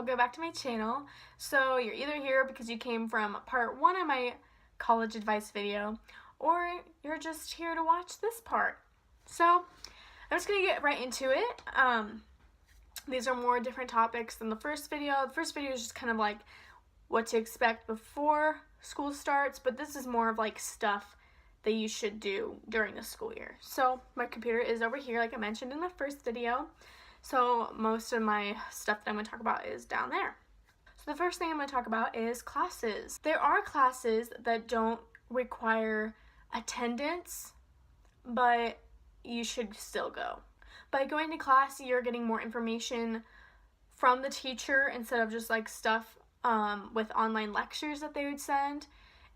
welcome back to my channel. So you're either here because you came from part 1 of my college advice video, or you're just here to watch this part. So I'm just going to get right into it. These are more different topics than the first video. The first video is just kind of like what to expect before school starts, but this is more of like stuff that you should do during the school year. So my computer is over here, like I mentioned in the first video. So most of my stuff that I'm going to talk about is down there. So the first thing I'm going to talk about is classes. There are classes that don't require attendance, but you should still go. By going to class, you're getting more information from the teacher instead of just like stuff with online lectures that they would send.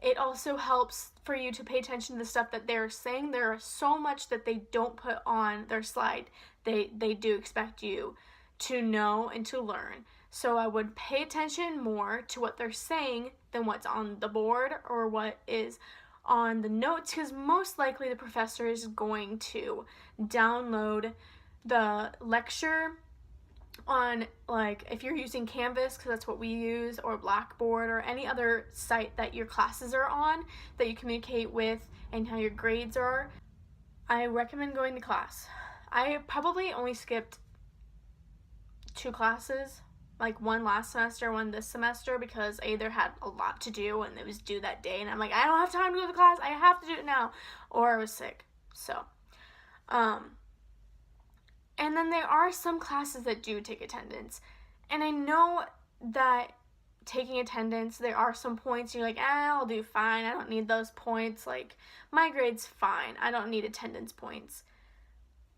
It also helps for you to pay attention to the stuff that they're saying. There is so much that they don't put on their slide. They do expect you to know and to learn. So I would pay attention more to what they're saying than what's on the board or what is on the notes, because most likely the professor is going to download the lecture on, like, if you're using Canvas, because that's what we use, or Blackboard, or any other site that your classes are on that you communicate with and how your grades are. I recommend going to class. I probably only skipped 2 classes, like one last semester, one this semester, because I either had a lot to do and it was due that day and I'm like, I don't have time to go to class, I have to do it now, or I was sick. So and then there are some classes that do take attendance, and I know that taking attendance, there are some points you're like, I'll do fine, I don't need those points, like my grade's fine, I don't need attendance points.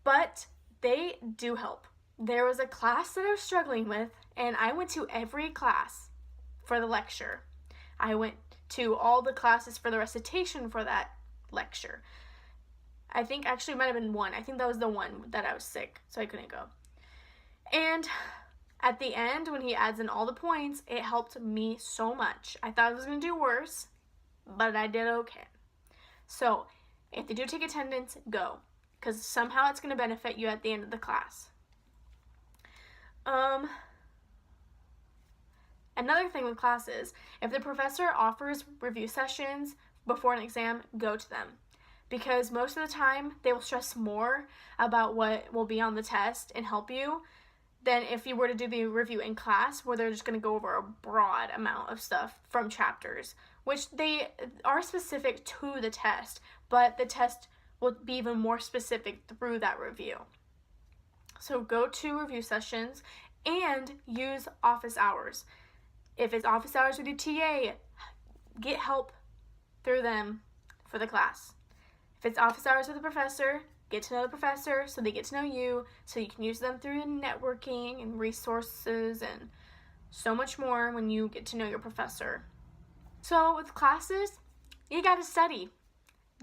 But they do help. There was a class that I was struggling with, and I went to every class for the lecture. I went to all the classes for the recitation for that lecture. I think actually it might have been one. I think that was the one that I was sick, so I couldn't go. And at the end, when he adds in all the points, it helped me so much. I thought I was going to do worse, but I did okay. So if they do take attendance, go, because somehow it's going to benefit you at the end of the class. Another thing with classes, if the professor offers review sessions before an exam, go to them. Because most of the time, they will stress more about what will be on the test and help you than if you were to do the review in class, where they're just going to go over a broad amount of stuff from chapters, which they are specific to the test, but the test will be even more specific through that review. So go to review sessions and use office hours. If it's office hours with your TA, get help through them for the class. If it's office hours with a professor, get to know the professor so they get to know you, so you can use them through networking and resources and so much more when you get to know your professor. So with classes, you gotta study.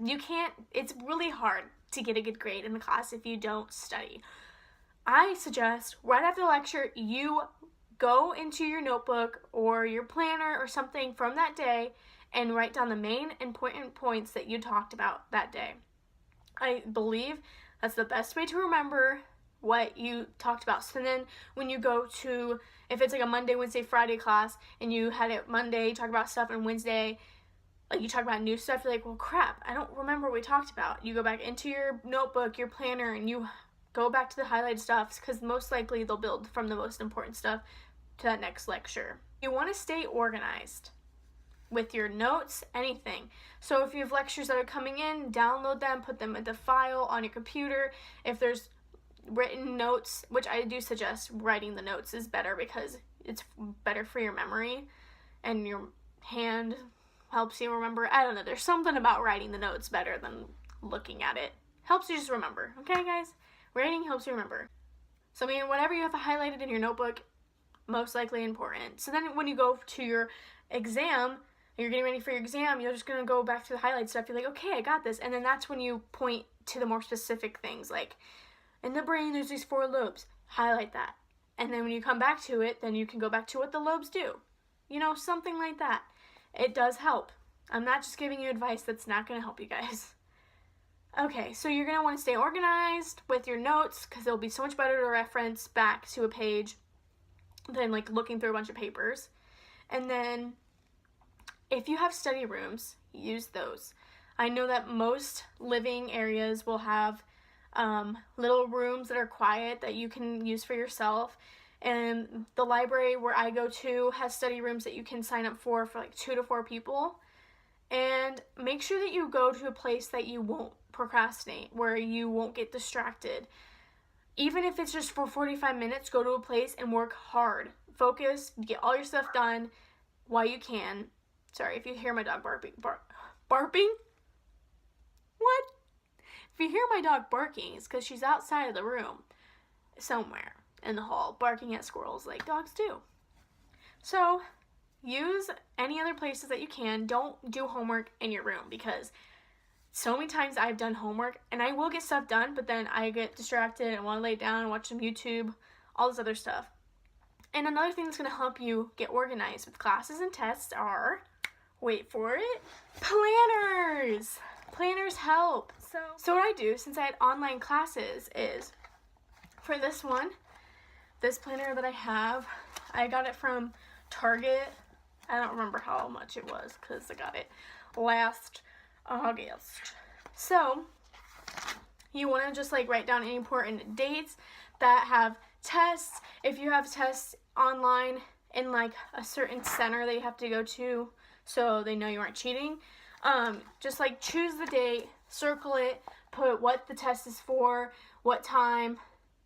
It's really hard to get a good grade in the class if you don't study. I suggest right after the lecture, you go into your notebook or your planner or something from that day and write down the main important points that you talked about that day. I believe that's the best way to remember what you talked about. So then when you go to, if it's like a Monday, Wednesday, Friday class, and you had it Monday, you talk about stuff, and Wednesday, like you talk about new stuff, you're like, well, crap, I don't remember what we talked about. You go back into your notebook, your planner, and you go back to the highlighted stuff, because most likely they'll build from the most important stuff to that next lecture. You want to stay organized with your notes, anything. So if you have lectures that are coming in, download them, put them into file on your computer. If there's written notes, which I do suggest writing the notes is better because it's better for your memory and your hand helps you remember. I don't know, there's something about writing the notes better than looking at it. Helps you just remember, okay guys? Writing helps you remember. So I mean, whatever you have highlighted in your notebook, most likely important. So then when you go to your exam, you're getting ready for your exam, you're just going to go back to the highlight stuff. You're like, okay, I got this. And then that's when you point to the more specific things, like in the brain there's these 4 lobes. Highlight that. And then when you come back to it, then you can go back to what the lobes do. You know, something like that. It does help. I'm not just giving you advice that's not going to help you guys. Okay, so you're going to want to stay organized with your notes because it'll be so much better to reference back to a page than like looking through a bunch of papers. And then if you have study rooms, use those. I know that most living areas will have little rooms that are quiet that you can use for yourself. And the library where I go to has study rooms that you can sign up for like 2 to 4 people. And make sure that you go to a place that you won't procrastinate, where you won't get distracted. Even if it's just for 45 minutes, go to a place and work hard. Focus, get all your stuff done while you can. Sorry if you hear my dog barking. Barking? What? If you hear my dog barking, it's because she's outside of the room somewhere in the hall barking at squirrels like dogs do. So use any other places that you can. Don't do homework in your room, because so many times I've done homework and I will get stuff done, but then I get distracted and want to lay down and watch some YouTube, all this other stuff. And another thing that's going to help you get organized with classes and tests are, wait for it, planners. Planners help. So what I do, since I had online classes, is for this one, this planner that I have, I got it from Target. I don't remember how much it was because I got it last August. So you want to just like write down any important dates that have tests. If you have tests online in like a certain center that you have to go to so they know you aren't cheating, just like choose the date, circle it, put what the test is for, what time,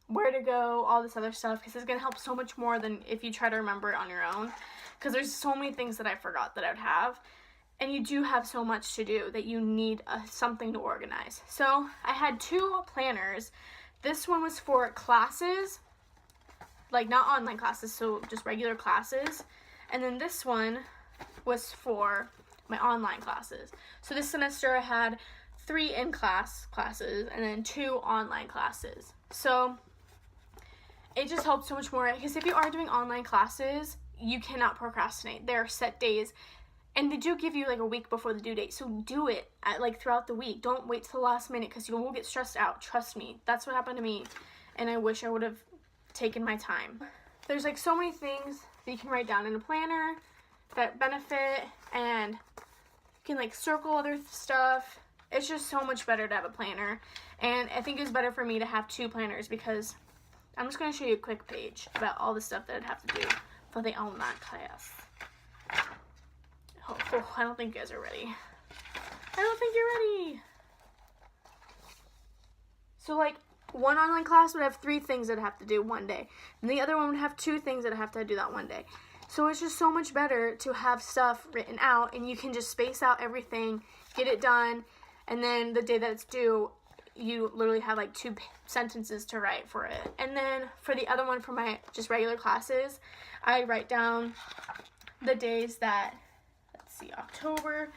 where to go, all this other stuff, because it's going to help so much more than if you try to remember it on your own, because there's so many things that I forgot that I would have, and you do have so much to do that you need something to organize. So I had 2 planners. This one was for classes, like not online classes, so just regular classes, and then this one was for my online classes. So this semester I had 3 in-class classes and then 2 online classes. So it just helps so much more, because if you are doing online classes, you cannot procrastinate. There are set days, and they do give you like a week before the due date. So do it throughout the week. Don't wait till the last minute, because you will get stressed out. Trust me. That's what happened to me, and I wish I would have taken my time. There's like so many things that you can write down in a planner that benefit, and you can like circle other stuff. It's just so much better to have a planner, and I think it's better for me to have 2 planners, because I'm just going to show you a quick page about all the stuff that I'd have to do for the online class. Oh, I don't think you guys are ready. I don't think you're ready. So like one online class would have 3 things that I'd have to do one day, and the other one would have 2 things that I'd have to do that one day. So it's just so much better to have stuff written out, and you can just space out everything, get it done, and then the day that it's due, you literally have like 2 sentences to write for it. And then for the other one, for my just regular classes, I write down the days that, let's see, October,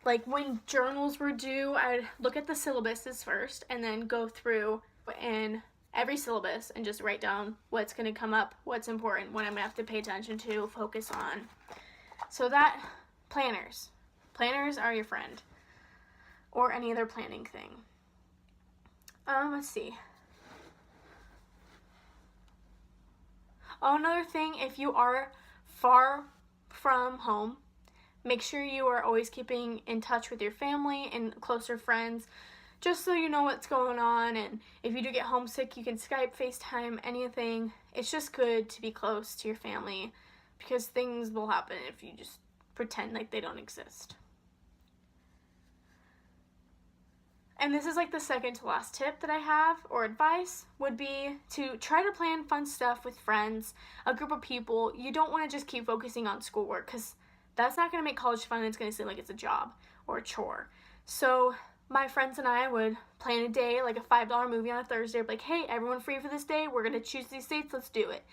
like when journals were due, I'd look at the syllabuses first and then go through in every syllabus and just write down what's going to come up, what's important, what I'm going to have to pay attention to, focus on. So that, planners are your friend, or any other planning thing. Let's see. Oh, another thing, if you are far from home, make sure you are always keeping in touch with your family and closer friends, just so you know what's going on. And if you do get homesick, you can Skype, FaceTime, anything. It's just good to be close to your family, because things will happen if you just pretend like they don't exist. And this is like the second to last tip that I have, or advice, would be to try to plan fun stuff with friends, a group of people. You don't want to just keep focusing on schoolwork, because that's not going to make college fun. It's going to seem like it's a job or a chore. So my friends and I would plan a day, like a $5 movie on a Thursday, like, hey, everyone free for this day? We're going to choose these dates, let's do it.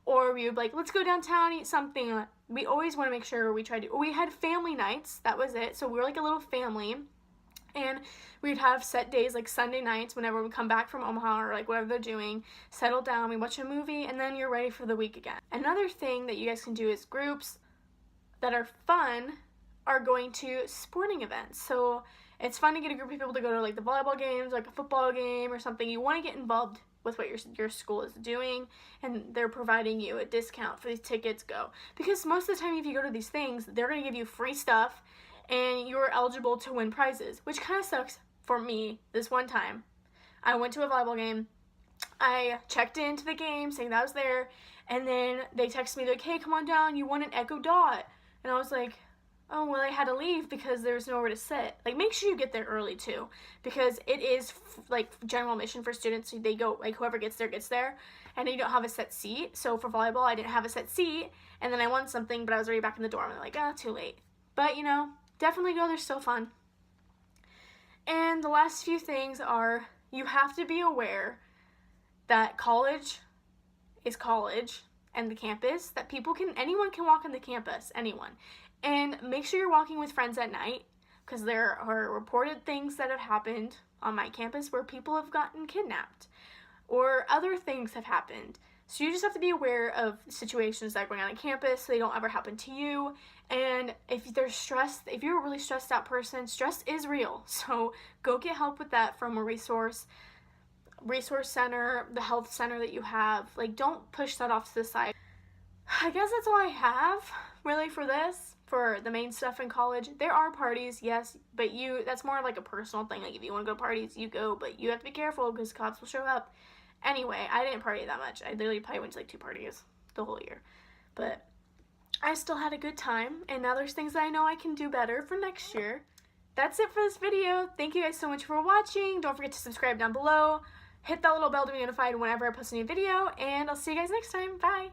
Or we would be like, let's go downtown, eat something. We always want to make sure we had family nights, that was it. So we were like a little family. And we'd have set days, like Sunday nights, whenever we come back from Omaha or like whatever they're doing, settle down, we watch a movie, and then you're ready for the week again. Another thing that you guys can do is groups that are fun are going to sporting events. So it's fun to get a group of people to go to like the volleyball games, like a football game or something. You want to get involved with what your school is doing, and they're providing you a discount for these tickets, go. Because most of the time if you go to these things, they're going to give you free stuff and you're eligible to win prizes, which kind of sucks for me. This one time I went to a volleyball game, I checked into the game saying that I was there, and then they texted me like, hey, come on down, you won an Echo Dot. And I was like, oh, well, I had to leave because there's nowhere to sit. Like, make sure you get there early too, because it is like general admission for students. So they go, like, whoever gets there, and you don't have a set seat. So for volleyball, I didn't have a set seat, and then I won something, but I was already back in the dorm, and I'm like, oh, too late. But, you know, definitely go, they're still fun. And the last few things are, you have to be aware that college is college, and the campus, that anyone can walk on the campus, anyone. And make sure you're walking with friends at night, because there are reported things that have happened on my campus where people have gotten kidnapped or other things have happened. So you just have to be aware of situations that are going on campus so they don't ever happen to you. And if you're a really stressed out person, stress is real. So go get help with that from a resource center, the health center that you have. Like, don't push that off to the side. I guess that's all I have really for this, for the main stuff in college. There are parties, yes, but that's more like a personal thing. Like, if you want to go to parties, you go, but you have to be careful because cops will show up. Anyway, I didn't party that much. I literally probably went to like 2 parties the whole year, but I still had a good time, and now there's things that I know I can do better for next year. That's it for this video. Thank you guys so much for watching. Don't forget to subscribe down below. Hit that little bell to be notified whenever I post a new video, and I'll see you guys next time. Bye!